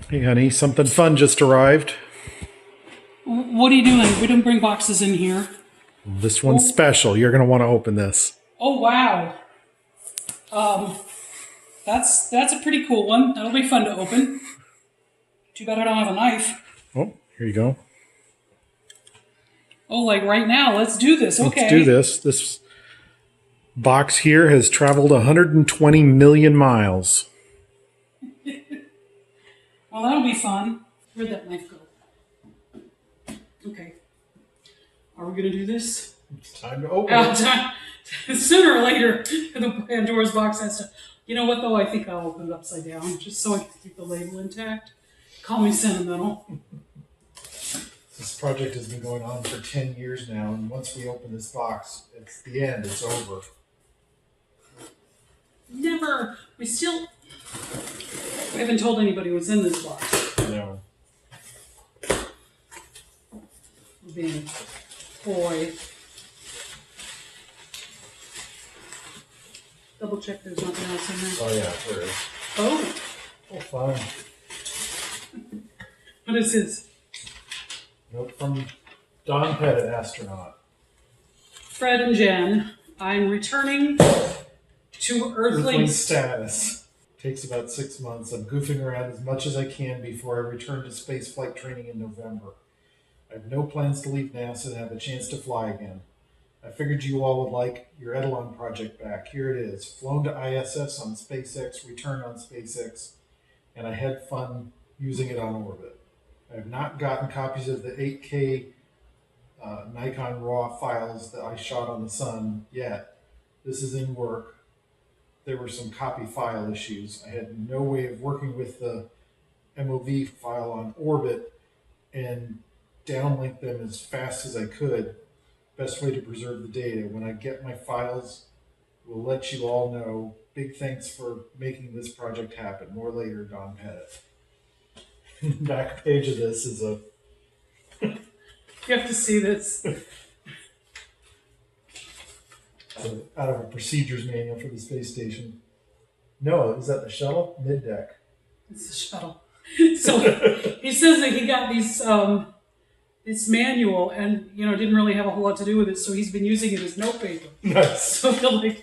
Hey, honey, something fun just arrived. What are you doing? We didn't bring boxes in here. This one's special. You're going to want to open this. Oh, wow. That's a pretty cool one. That'll be fun to open. Too bad I don't have a knife. Oh, here you go. Oh, like right now. Let's do this. Okay. Let's do this. This box here has traveled 120 million miles. Well, that'll be fun. Where'd that knife go? Okay. Are we going to do this? It's time to open it. Sooner or later, the Pandora's box has to... You know what, though? I think I'll open it upside down, just so I can keep the label intact. Call me sentimental. This project has been going on for 10 years now, and once we open this box, it's the end. It's over. Never. We haven't told anybody what's in this box. No. We're being coy. Double check there's nothing else in there. Oh, yeah, there is. Oh. Oh, fine. What is this? Note from Don Pettit, Astronaut. Fred and Jen, I'm returning to Earthling status. Takes about 6 months. I'm goofing around as much as I can before I return to space flight training in November. I have no plans to leave NASA and have a chance to fly again. I figured you all would like your Eidolon project back. Here it is. Flown to ISS on SpaceX, returned on SpaceX, and I had fun using it on orbit. I have not gotten copies of the 8K Nikon RAW files that I shot on the sun yet. This is in work. There were some copy file issues. I had no way of working with the MOV file on orbit and downlink them as fast as I could. Best way to preserve the data. When I get my files, we'll let you all know. Big thanks for making this project happen. More later, Don Pettit. Back page of this is a... You have to see this. Out of a procedures manual for the space station. No, is that the shuttle? Mid-deck. It's the shuttle. So he says that he got these this manual and didn't really have a whole lot to do with it, so he's been using it as note paper. Nice. So the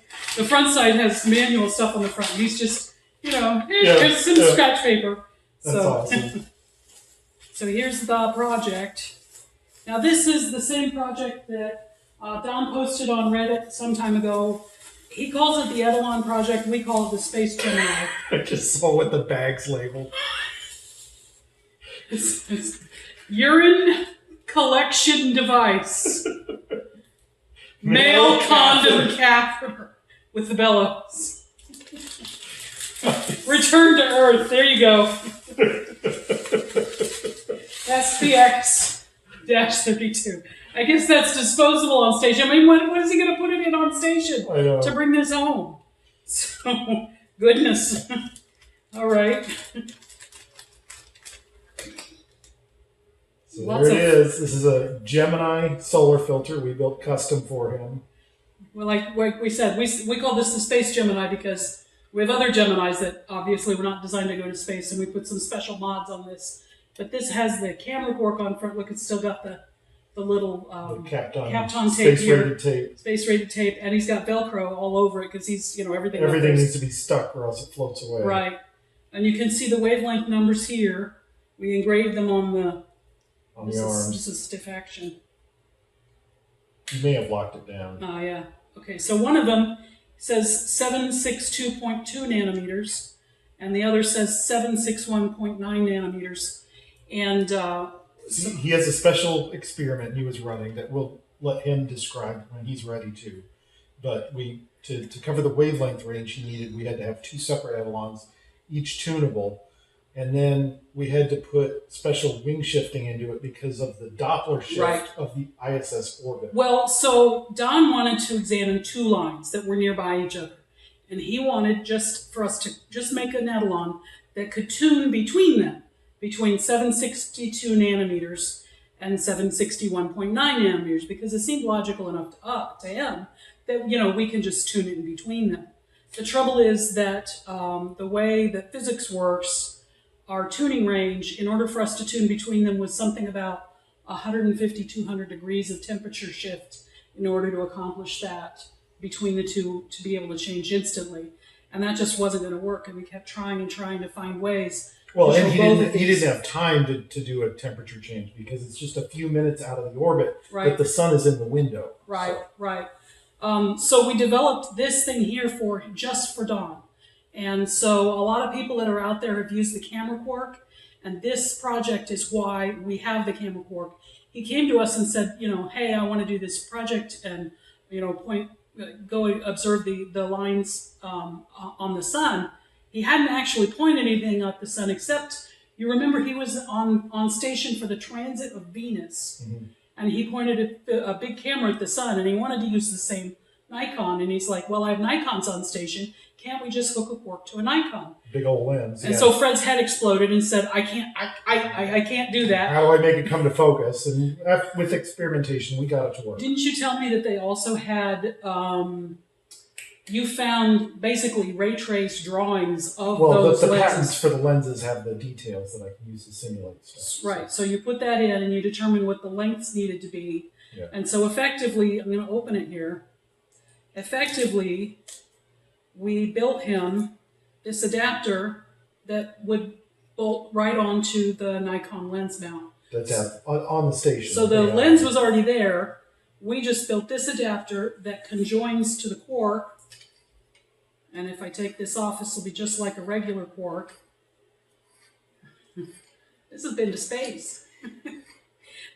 front side has manual stuff on the front. He's just here's some scratch paper. That's awesome. So here's the project. Now this is the same project that Don posted on Reddit some time ago. He calls it the Eidolon project. We call it the Space Gemini. I just saw what the bag's labeled. It's urine collection device. Male condom catheter with the bellows. Return to Earth. There you go. SPX-32. I guess that's disposable on station. I mean, what is he going to put it in on station to bring this home? So, goodness. All right. So there it is. This is a Gemini solar filter we built custom for him. Well, like we said, we call this the Space Gemini because we have other Geminis that obviously were not designed to go to space, and we put some special mods on this. But this has the camera cork on front. Look, it's still got the little Kapton tape here. Space rated tape, and he's got Velcro all over it because he's everything. Everything needs to be stuck or else it floats away. Right, and you can see the wavelength numbers here. We engraved them on the arms. This is stiff action. You may have locked it down. Oh yeah. Okay, so one of them says 762.2 nanometers, and the other says 761.9 nanometers, and. He has a special experiment he was running that we'll let him describe when he's ready to. But to cover the wavelength range he needed, we had to have two separate Eidolons, each tunable. And then we had to put special wing shifting into it because of the Doppler shift of the ISS orbit. Well, so Don wanted to examine two lines that were nearby each other. And he wanted for us to just make an Eidolon that could tune between them. Between 762 nanometers and 761.9 nanometers, because it seemed logical enough to him that we can just tune it in between them. The trouble is that the way that physics works, our tuning range, in order for us to tune between them, was something about 150, 200 degrees of temperature shift in order to accomplish that between the two to be able to change instantly. And that just wasn't going to work. And we kept trying and trying to find ways. Well, and he didn't have time to do a temperature change because it's just a few minutes out of the orbit, right. But the sun is in the window. Right, so. Right. So we developed this thing here just for Don. And so a lot of people that are out there have used the camera quark, and this project is why we have the camera quark. He came to us and said, hey, I want to do this project and, go observe the lines on the sun. He hadn't actually pointed anything at the sun, except you remember he was on station for the transit of Venus. Mm-hmm. And he pointed a big camera at the sun, and he wanted to use the same Nikon. And he's like, well, I have Nikons on station. Can't we just hook a quark to a Nikon? Big old lens. And so Fred's head exploded and said, I can't do that. How do I make it come to focus? And with experimentation, we got it to work. Didn't you tell me that they also had, you found basically ray trace drawings of those lenses? Well, the patents for the lenses have the details that I can use to simulate stuff. Right. So you put that in and you determine what the lengths needed to be. Yeah. And so effectively, I'm going to open it here. Effectively, we built him this adapter that would bolt right onto the Nikon lens mount. That's on the station. So the lens was already there. We just built this adapter that conjoins to the quark. And if I take this off, this will be just like a regular quark. This has been to space.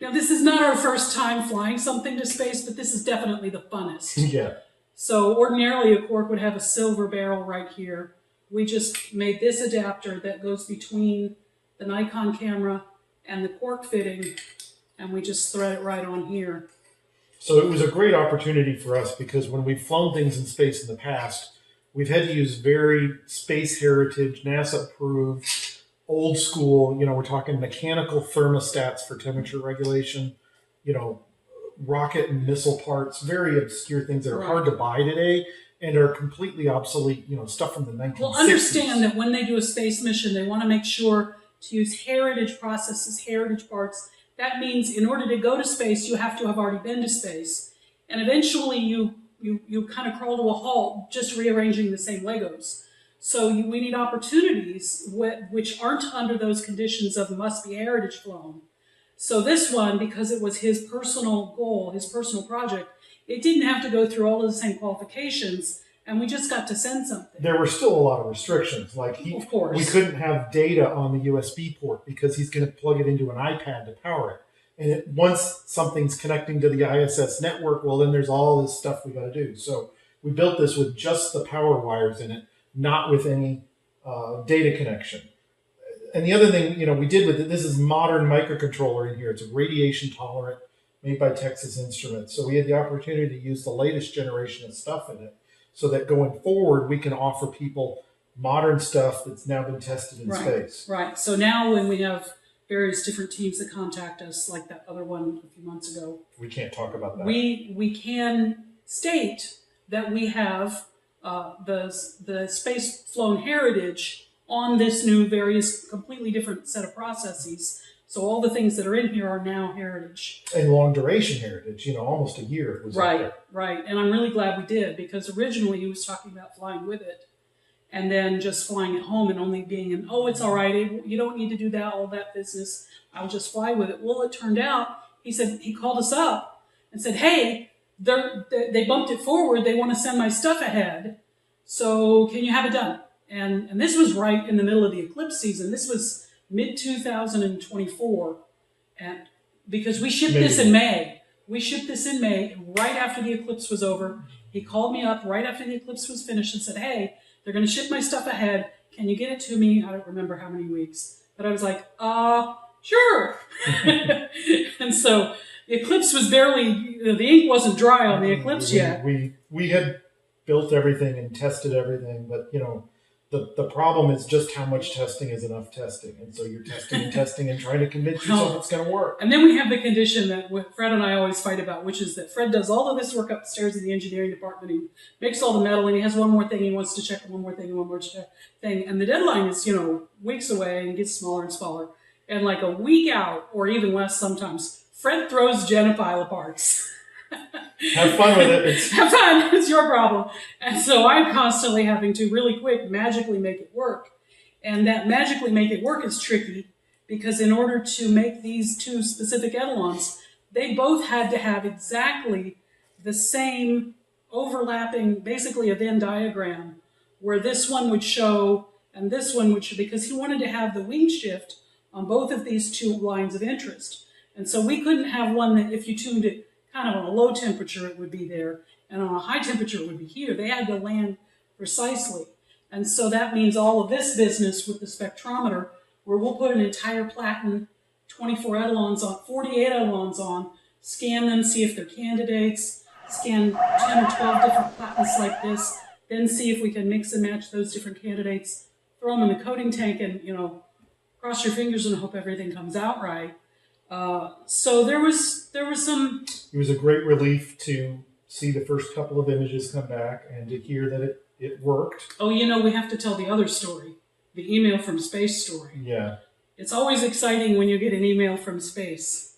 Now, this is not our first time flying something to space, but this is definitely the funnest. Yeah. So ordinarily a quark would have a silver barrel right here. We just made this adapter that goes between the Nikon camera and the quark fitting, and we just thread it right on here. So it was a great opportunity for us because when we've flown things in space in the past, we've had to use very space heritage, NASA approved, old school, we're talking mechanical thermostats for temperature regulation, rocket and missile parts, very obscure things that are hard to buy today and are completely obsolete, stuff from the 1960s. Well, understand that when they do a space mission, they want to make sure to use heritage processes, heritage parts. That means in order to go to space, you have to have already been to space. And eventually you kind of crawl to a halt just rearranging the same Legos. So we need opportunities which aren't under those conditions of must be heritage flown. So this one, because it was his personal goal, his personal project, it didn't have to go through all of the same qualifications, and we just got to send something. There were still a lot of restrictions. Of course. We couldn't have data on the USB port because he's going to plug it into an iPad to power it. And once something's connecting to the ISS network, well, then there's all this stuff we got to do. So we built this with just the power wires in it, not with any data connection. And the other thing, we did with it, this is modern microcontroller in here. It's radiation tolerant, made by Texas Instruments. So we had the opportunity to use the latest generation of stuff in it so that going forward, we can offer people modern stuff that's now been tested in space. Right. So now when we have various different teams that contact us, like that other one a few months ago. We can't talk about that. We can state that we have the space flown heritage on this new various completely different set of processes. So all the things that are in here are now heritage. And long duration heritage, almost a year. It was right. And I'm really glad we did, because originally he was talking about flying with it and then just flying it home and only being it's all right. You don't need to do all that business. I'll just fly with it. Well, it turned out, he called us up and said, hey, they bumped it forward. They want to send my stuff ahead. So can you have it done? And this was right in the middle of the eclipse season. This was mid-2024. And because we shipped this in May. We shipped this in May, right after the eclipse was over. He called me up right after the eclipse was finished and said, hey, they're going to ship my stuff ahead. Can you get it to me? I don't remember how many weeks. But I was like, sure. And so the eclipse was barely, the ink wasn't dry on the eclipse yet. We had built everything and tested everything, but The problem is just how much testing is enough testing. And so you're testing and testing and trying to convince yourself it's going to work. And then we have the condition that Fred and I always fight about, which is that Fred does all of this work upstairs in the engineering department. He makes all the metal, and he has one more thing he wants to check, one more thing, and the deadline is, weeks away and gets smaller and smaller. And like a week out, or even less sometimes, Fred throws Jen a pile of parts. Have fun with it. Have fun. It's your problem. And so I'm constantly having to really quick magically make it work. And that magically make it work is tricky because in order to make these two specific etalons, they both had to have exactly the same overlapping, basically a Venn diagram, where this one would show and this one would show, because he wanted to have the wing shift on both of these two lines of interest. And so we couldn't have one that if you tuned it kind of on a low temperature, it would be there, and on a high temperature, it would be here. They had to land precisely. And so that means all of this business with the spectrometer, where we'll put an entire platen, 24 etalons on, 48 etalons on, scan them, see if they're candidates, scan 10 or 12 different platens like this, then see if we can mix and match those different candidates, throw them in the coating tank, and, cross your fingers and hope everything comes out right. So there was some. It was a great relief to see the first couple of images come back and to hear that it worked. Oh, we have to tell the other story, the email from space story. Yeah. It's always exciting when you get an email from space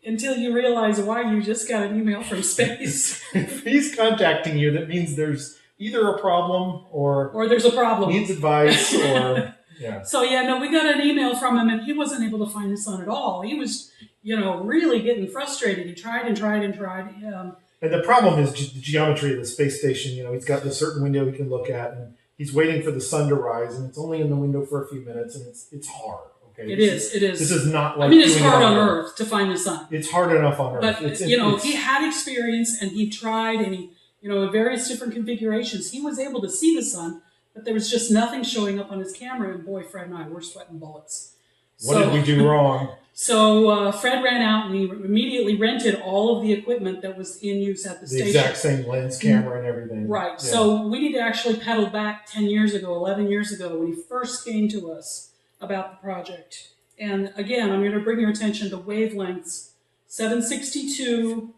until you realize why you just got an email from space. If he's contacting you, that means there's either a problem or there's a problem. Needs advice or. Yeah. So we got an email from him, and he wasn't able to find the sun at all. He was, really getting frustrated. He tried and tried and tried. And the problem is the geometry of the space station. He's got this certain window he can look at, and he's waiting for the sun to rise, and it's only in the window for a few minutes, and it's hard. Okay. It is. This is not like. It's hard on Earth to find the sun. It's hard enough on Earth. But he had experience, and he tried, and he, in various different configurations, he was able to see the sun. But there was just nothing showing up on his camera, and boy, Fred and I were sweating bullets. What did we do wrong? So Fred ran out, and he immediately rented all of the equipment that was in use at the station. The exact same lens, camera, and everything. Right. Yeah. So we need to actually pedal back 10 years ago, 11 years ago, when he first came to us about the project. And again, I'm going to bring your attention to wavelengths, 762,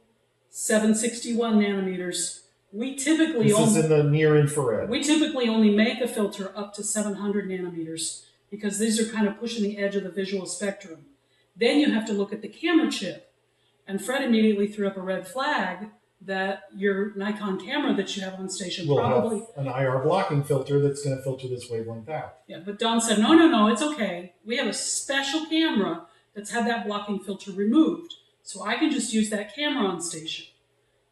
761 nanometers. This is in the near infrared. We typically only make a filter up to 700 nanometers because these are kind of pushing the edge of the visual spectrum. Then you have to look at the camera chip. And Fred immediately threw up a red flag that your Nikon camera that you have on station will probably have an IR blocking filter that's going to filter this wavelength out. Yeah, but Don said, no, it's okay. We have a special camera that's had that blocking filter removed. So I can just use that camera on station.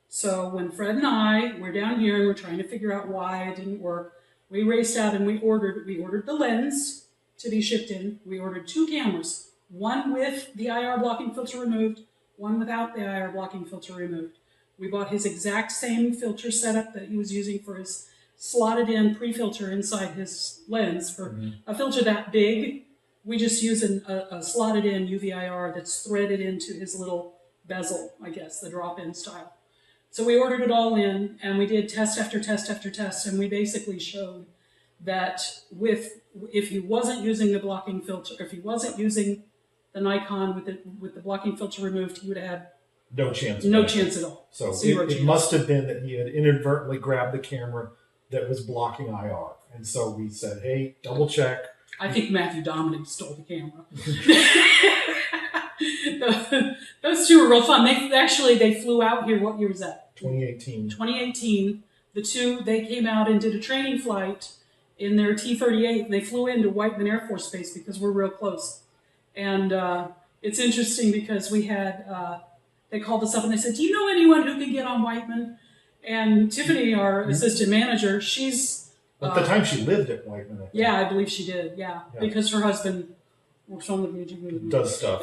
So when Fred and I were down here and we're trying to figure out why it didn't work, we raced out and we ordered the lens to be shipped in. We ordered two cameras, one with the IR blocking filter removed, one without the IR blocking filter removed. We bought his exact same filter setup that he was using for his slotted in pre-filter inside his lens. For a filter that big, we just use a slotted in UV IR that's threaded into his little bezel, I guess, the drop-in style. So we ordered it all in, and we did test after test after test, and we basically showed that if he wasn't using the blocking filter, if he wasn't using the Nikon with the blocking filter removed, he would have had no chance at all. So it must have been that he had inadvertently grabbed the camera that was blocking IR, and so we said, "Hey, double check." I think Matthew Dominic stole the camera. Those two were real fun. They flew out here. What year was that? 2018. 2018. The two, they came out and did a training flight in their T-38, and they flew into Whiteman Air Force Base because we're real close. And it's interesting because we had, they called us up and they said, "Do you know anyone who can get on Whiteman?" And Tiffany, our assistant manager, she's... At the time she lived at Whiteman. I believe she did, yeah. Because her husband works on the music movie. Does stuff.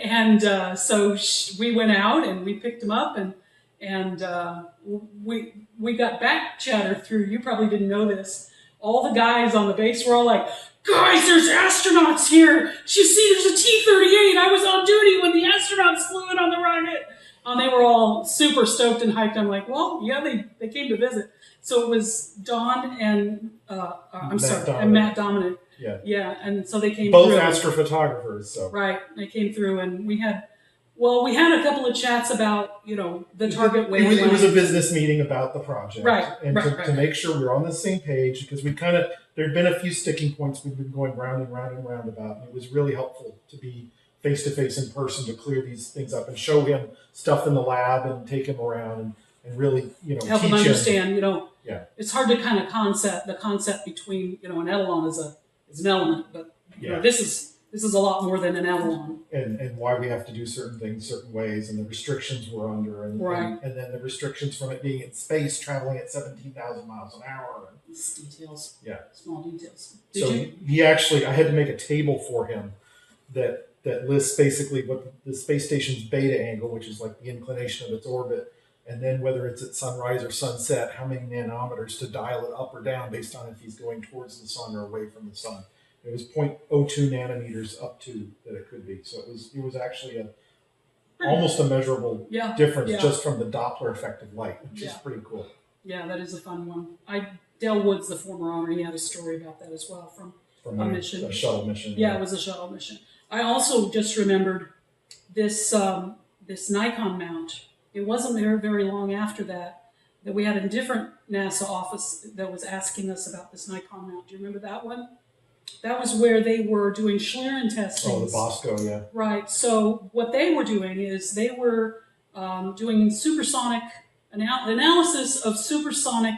And so we went out and we picked him up, and we got back chatter through. You probably didn't know this. All the guys on the base were all like, "Guys, there's astronauts here. You see, there's a T-38. I was on duty when the astronauts flew in on the rocket." And they were all super stoked and hyped. I'm like, well, yeah, they came to visit. So it was Don and Dominic. Matt Dominic. Yeah. Yeah, and so they came Both through. astrophotographers. So Right, they came through, and we had a couple of chats about the target it wavelength. was a business meeting about the project, Right, and right. to make sure we're on the same page, because there'd been a few sticking points we've been going round and round and round about, and it was really helpful to be face to face in person to clear these things up and show him stuff in the lab and take him around and really help teach them understand. Yeah. It's hard to kind of the concept between an etalon is an element, but this is a lot more than an etalon. And why we have to do certain things certain ways, and the restrictions we're under, and then the restrictions from it being in space, traveling at 17,000 miles an hour. Details. Yeah. Small details. He actually, I had to make a table for him that lists basically what the space station's beta angle, which is like the inclination of its orbit, and then whether it's at sunrise or sunset, how many nanometers to dial it up or down based on if he's going towards the sun or away from the sun. It was 0.02 nanometers up to that it could be. So it was actually almost a measurable difference just from the Doppler effect of light, which is pretty cool. Yeah, that is a fun one. Dale Woods, the former owner, he had a story about that as well from a mission. A shuttle mission. Yeah, it was a shuttle mission. I also just remembered this Nikon mount. It wasn't there very long after that we had a different NASA office that was asking us about this Nikon mount. Do you remember that one? That was where they were doing Schlieren testing. Oh, the Bosco, yeah. Right. So what they were doing is they were doing supersonic analysis of supersonic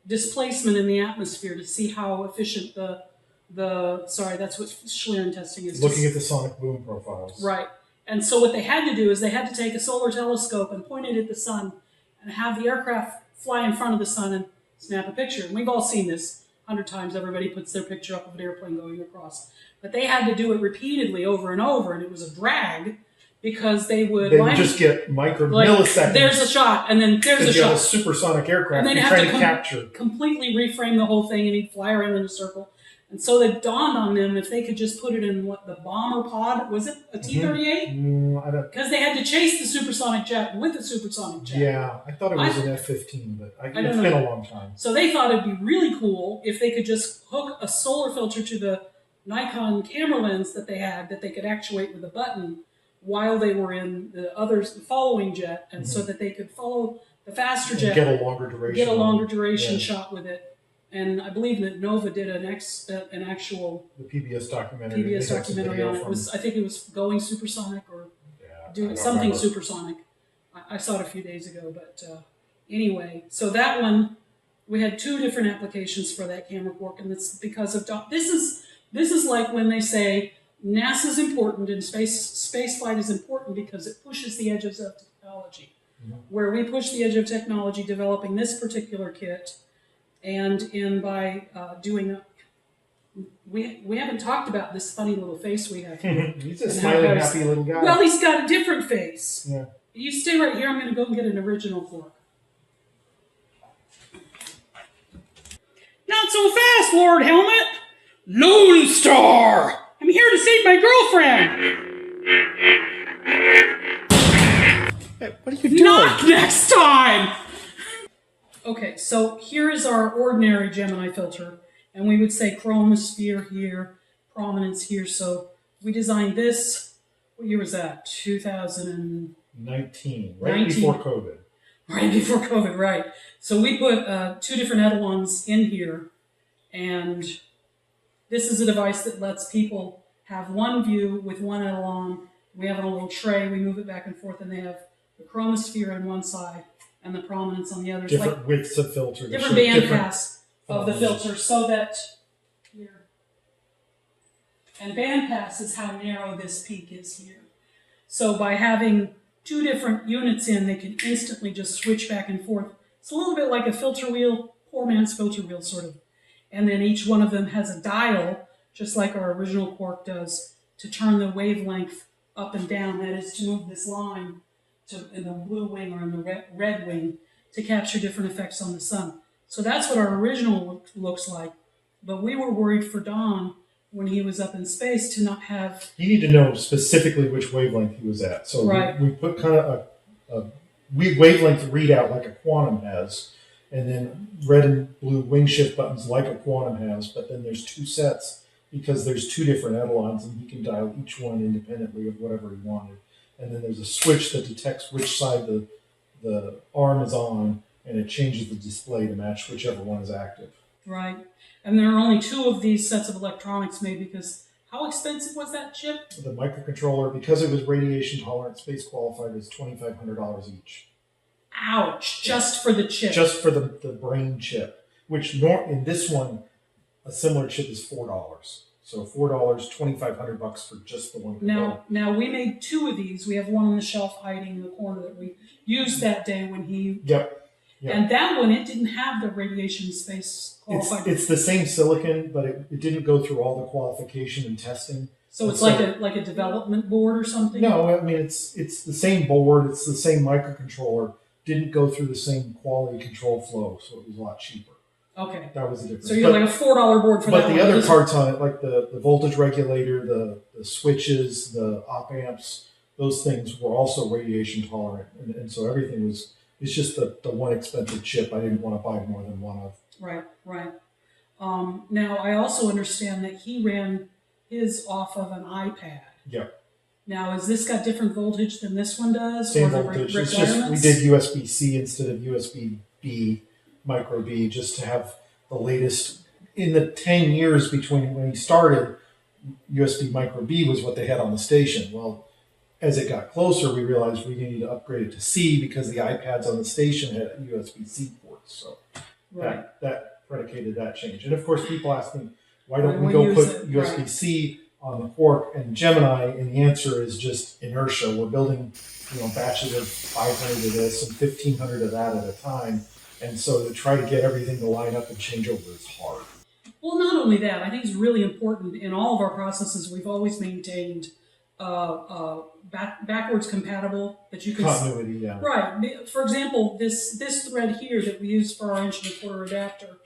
displacement in the atmosphere to see how efficient that's what Schlieren testing is. Looking at the sonic boom profiles. Right. And so what they had to do is they had to take a solar telescope and point it at the sun and have the aircraft fly in front of the sun and snap a picture. And we've all seen this 100 times. Everybody puts their picture up of an airplane going across. But they had to do it repeatedly over and over, and it was a drag because they would just get milliseconds. There's a shot, and then there's a shot. You have a supersonic aircraft and you're trying to capture. Completely reframe the whole thing, and he'd fly around in a circle. And so it dawned on them if they could just put it in the bomber pod. Was it a T-38? I don't. Because they had to chase the supersonic jet with the supersonic jet. Yeah, I thought it was an F-15, but it's don't know. been a long time. So they thought it'd be really cool if they could just hook a solar filter to the Nikon camera lens that they had that they could actuate with a button while they were in the following jet, and so that they could follow the faster jet, get a longer duration, shot with it. And I believe that Nova did an actual the PBS documentary on it. I think it was going supersonic or doing something remember. Supersonic. I saw it a few days ago, but anyway, so that one we had two different applications for that camera cork, and it's because of this is like when they say NASA's important and space flight is important because it pushes the edges of technology. Mm-hmm. Where we push the edge of technology developing this particular kit. And by doing we haven't talked about this funny little face we have here. He's a smiling, happy little guy. Well, he's got a different face. Yeah. You stay right here. I'm going to go and get an original cork. Not so fast, Lord Helmet. Lone Star. I'm here to save my girlfriend. Hey, what are you doing? Not next time. Okay, so here is our ordinary Gemini filter, and we would say chromosphere here, prominence here. So we designed this. What year was that? 2019, right before COVID. Right before COVID, right. So we put two different etalons in here, and this is a device that lets people have one view with one etalon. We have it on a little tray. We move it back and forth, and they have the chromosphere on one side and the prominence on the other. Different widths of filter. Different band pass of the filter so that here. And band pass is how narrow this peak is here. So by having two different units in, they can instantly just switch back and forth. It's a little bit like a filter wheel, poor man's filter wheel sort of. And then each one of them has a dial, just like our original cork does, to turn the wavelength up and down. That is to move this line in the blue wing or in the red wing to capture different effects on the sun. So that's what our original looks like. But we were worried for Don when he was up in space to not have... You need to know specifically which wavelength he was at. So we put kind of a wavelength readout like a quantum has, and then red and blue wing shift buttons like a Quantum has, but then there's two sets because there's two different etalons, and he can dial each one independently of whatever he wanted. And then there's a switch that detects which side the arm is on, and it changes the display to match whichever one is active. Right. And there are only two of these sets of electronics made because how expensive was that chip? The microcontroller, because it was radiation tolerant, space qualified, was $2,500 each. Ouch! Just for the chip. Just for the brain chip, which in this one, a similar chip is $4. So $4, $2,500 for just the one. Now we made two of these. We have one on the shelf hiding in the corner that we used that day when he. Yep. And that one, it didn't have the radiation space qualified. It's the same silicon, but it didn't go through all the qualification and testing. So it's like a development board or something? No, I mean it's the same board, it's the same microcontroller, didn't go through the same quality control flow, so it was a lot cheaper. Okay. That was the difference. So you're like a $4 board for that. But the other parts on it, like the voltage regulator, the switches, the op amps, those things were also radiation tolerant, and so everything was. It's just the one expensive chip I didn't want to buy more than one of. Right. Now, I also understand that he ran his off of an iPad. Yep. Now, has this got different voltage than this one does? Same voltage. It's just we did USB-C instead of USB-B, micro B, just to have the latest. In the 10 years between when he started, USB micro B was what they had on the station. Well, as it got closer, we realized we needed to upgrade it to C because the iPads on the station had USB-C ports. So that predicated that change. And of course, people ask me, why don't we go put USB-C on the Quark and Gemini? And the answer is just inertia. We're building, batches of 500 of this and 1,500 of that at a time. And so to try to get everything to line up and change over is hard. Well, not only that, I think it's really important in all of our processes. We've always maintained backwards compatible that you can continuity, yeah. Right. For example, this thread here that we use for our inch and a quarter adapter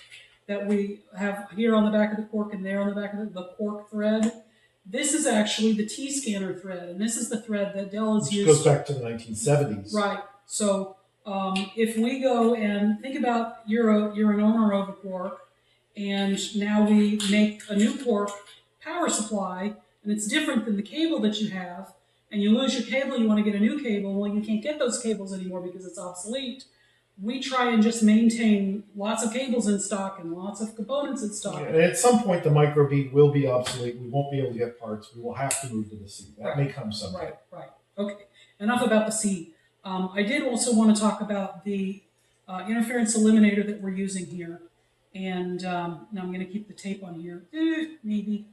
that we have here on the back of the Quark and there on the back of the Quark thread. This is actually the T-scanner thread, and this is the thread that Dell has used. It goes back to the 1970s. Right. So if we go and think about you're an owner of a Quark, and now we make a new Quark power supply, and it's different than the cable that you have, and you lose your cable, you want to get a new cable, well, you can't get those cables anymore because it's obsolete. We try and just maintain lots of cables in stock and lots of components in stock. Yeah, and at some point, the micro B will be obsolete. We won't be able to get parts. We will have to move to the C. That may come someday. Right. Okay. Enough about the C. I did also want to talk about the interference eliminator that we're using here. And now I'm going to keep the tape on here. Maybe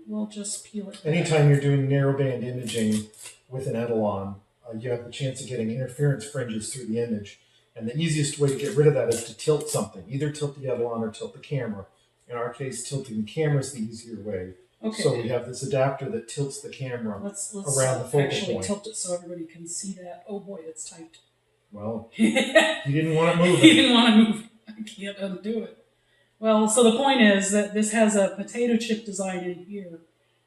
we'll just peel it back. Anytime you're doing narrowband imaging with an etalon, you have the chance of getting interference fringes through the image. And the easiest way to get rid of that is to tilt something. Either tilt the etalon or tilt the camera. In our case, tilting the camera is the easier way. Okay. So we have this adapter that tilts the camera let's around the focal actually point. Tilt it so everybody can see that. Oh boy, it's tight. Well, you didn't want to move it. You didn't want to move it. I can't undo it. Well, so the point is that this has a potato chip design in here.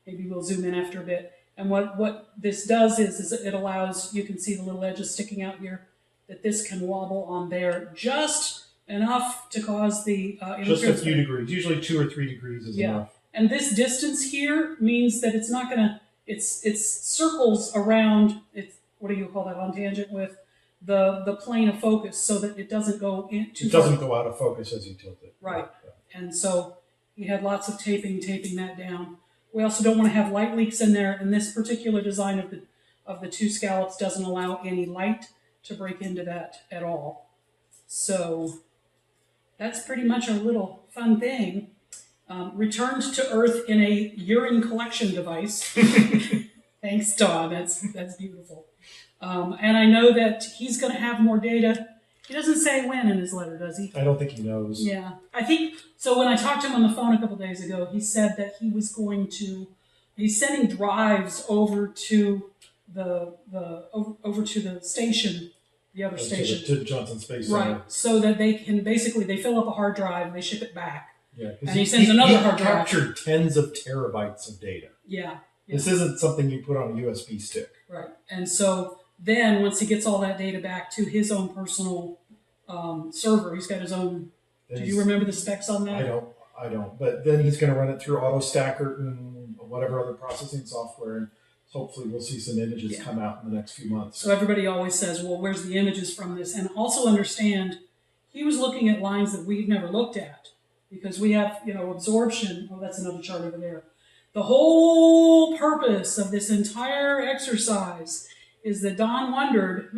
Maybe we'll zoom in after a bit. And what this does is it allows, you can see the little edges sticking out here, that this can wobble on there just enough to cause the interference. Just a few degrees. Usually 2 or 3 degrees is enough. And this distance here means that it's not going to, it's circles around, what do you call that, on tangent with the plane of focus so that it doesn't go in too far. It doesn't go out of focus as you tilt it. Right. Yeah. And so we had lots of taping that down. We also don't want to have light leaks in there, and this particular design of the two scallops doesn't allow any light to break into that at all. So that's pretty much our little fun thing. Returned to Earth in a urine collection device. Thanks, Don. That's beautiful. And I know that he's going to have more data. He doesn't say when in his letter, does he? I don't think he knows. Yeah. I think, so when I talked to him on the phone a couple days ago, he said that he was going to, he's sending drives over to over to the station, the other station. To the Johnson Space Center. Right. So that they can they fill up a hard drive, they ship it back. Yeah. And he sends another hard drive. He captured tens of terabytes of data. Yeah. This isn't something you put on a USB stick. Right. And so then once he gets all that data back to his own personal server. He's got his own. Do you remember the specs on that? I don't. But then he's going to run it through AutoStacker and whatever other processing software, and hopefully we'll see some images come out in the next few months. So everybody always says, well, where's the images from this? And also understand, he was looking at lines that we've never looked at, because we have, absorption. Oh, that's another chart over there. The whole purpose of this entire exercise is that Don wondered,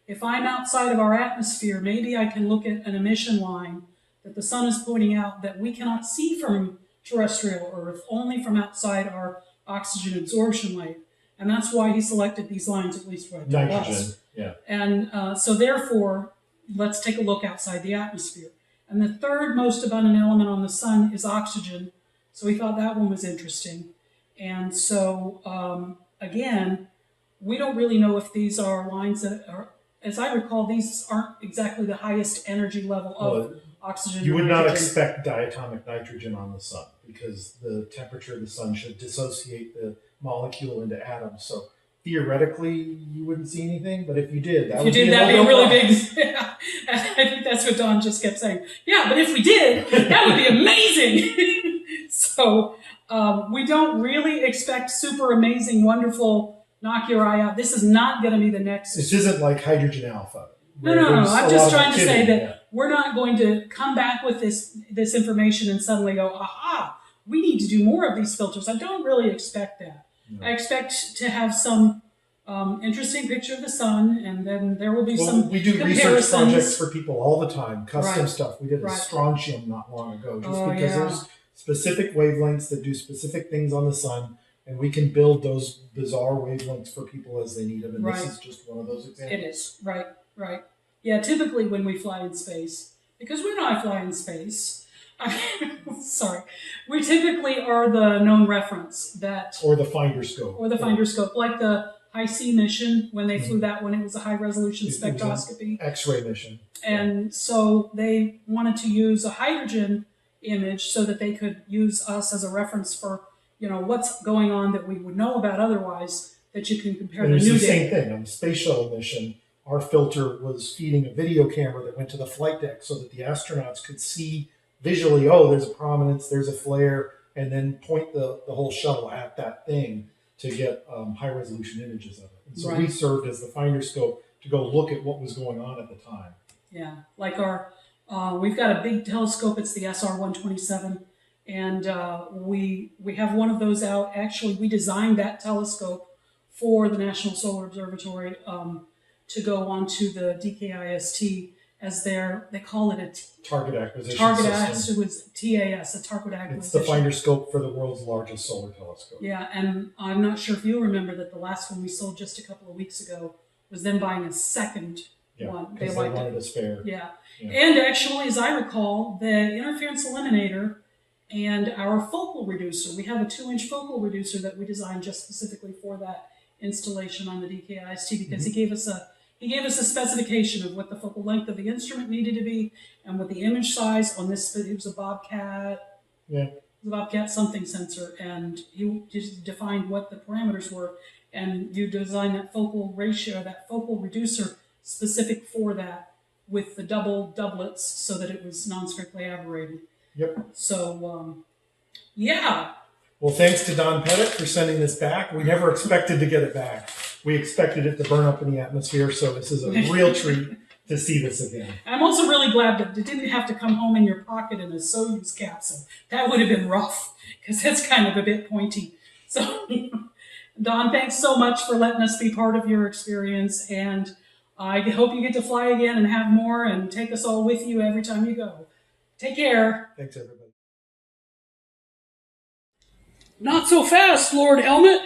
if I'm outside of our atmosphere, maybe I can look at an emission line that the sun is pointing out that we cannot see from terrestrial Earth, only from outside our oxygen absorption layer. And that's why he selected these lines, at least right to us. Yeah. And so therefore, let's take a look outside the atmosphere. And the third most abundant element on the sun is oxygen. So we thought that one was interesting. And so, again, we don't really know if these are lines that are, as I recall, these aren't exactly the highest energy level of oxygen. You would not expect diatomic nitrogen on the sun, because the temperature of the sun should dissociate the molecule into atoms. So theoretically, you wouldn't see anything, but if you did, that'd be a really big. Yeah. I think that's what Don just kept saying. Yeah, but if we did, that would be amazing. So we don't really expect super amazing, wonderful, knock your eye out. This is not going to be the next. This isn't like hydrogen alpha. No. I'm just trying to say that we're not going to come back with this information and suddenly go, aha, we need to do more of these filters. I don't really expect that. No. I expect to have some interesting picture of the sun, and then there will be some we do comparisons. Research projects for people all the time, custom stuff. We did a strontium not long ago, just because there's specific wavelengths that do specific things on the sun, and we can build those bizarre wavelengths for people as they need them, and this is just one of those examples. It is, right. Yeah, typically when we fly in space, because when I fly in space, we typically are the known reference that... Or the finder scope. Like the High C mission, when they flew that one, it was a high-resolution spectroscopy. X-ray mission. And so they wanted to use a hydrogen image so that they could use us as a reference for, what's going on that we would know about otherwise, that you can compare the new data. Same thing. On the space shuttle mission, our filter was feeding a video camera that went to the flight deck so that the astronauts could see visually, there's a prominence, there's a flare, and then point the whole shuttle at that thing to get high-resolution images of it. And so we served as the finder scope to go look at what was going on at the time. Yeah, like we've got a big telescope, it's the SR-127, and we have one of those out. Actually, we designed that telescope for the National Solar Observatory to go onto the DKIST as they call it a target acquisition system. It was TAS, a target acquisition. It's the finder scope for the world's largest solar telescope. Yeah, and I'm not sure if you remember that the last one we sold just a couple of weeks ago was them buying a second one. They wanted a spare. Yeah, and actually, as I recall, the interference eliminator and our focal reducer, we have a 2-inch focal reducer that we designed just specifically for that installation on the DKIST, because he gave us a specification of what the focal length of the instrument needed to be and what the image size on this. It was a Bobcat. Yeah. The Bobcat something sensor, and he just defined what the parameters were, and you design that focal ratio, that focal reducer specific for that, with the doublets so that it was non-strictly aberrated. Yep. So, Well, thanks to Don Pettit for sending this back. We never expected to get it back. We expected it to burn up in the atmosphere, so this is a real treat to see this again. I'm also really glad that it didn't have to come home in your pocket in a Soyuz capsule. That would have been rough, because that's kind of a bit pointy. So, Don, thanks so much for letting us be part of your experience, and I hope you get to fly again and have more and take us all with you every time you go. Take care. Thanks, everybody. Not so fast, Lord Helmet.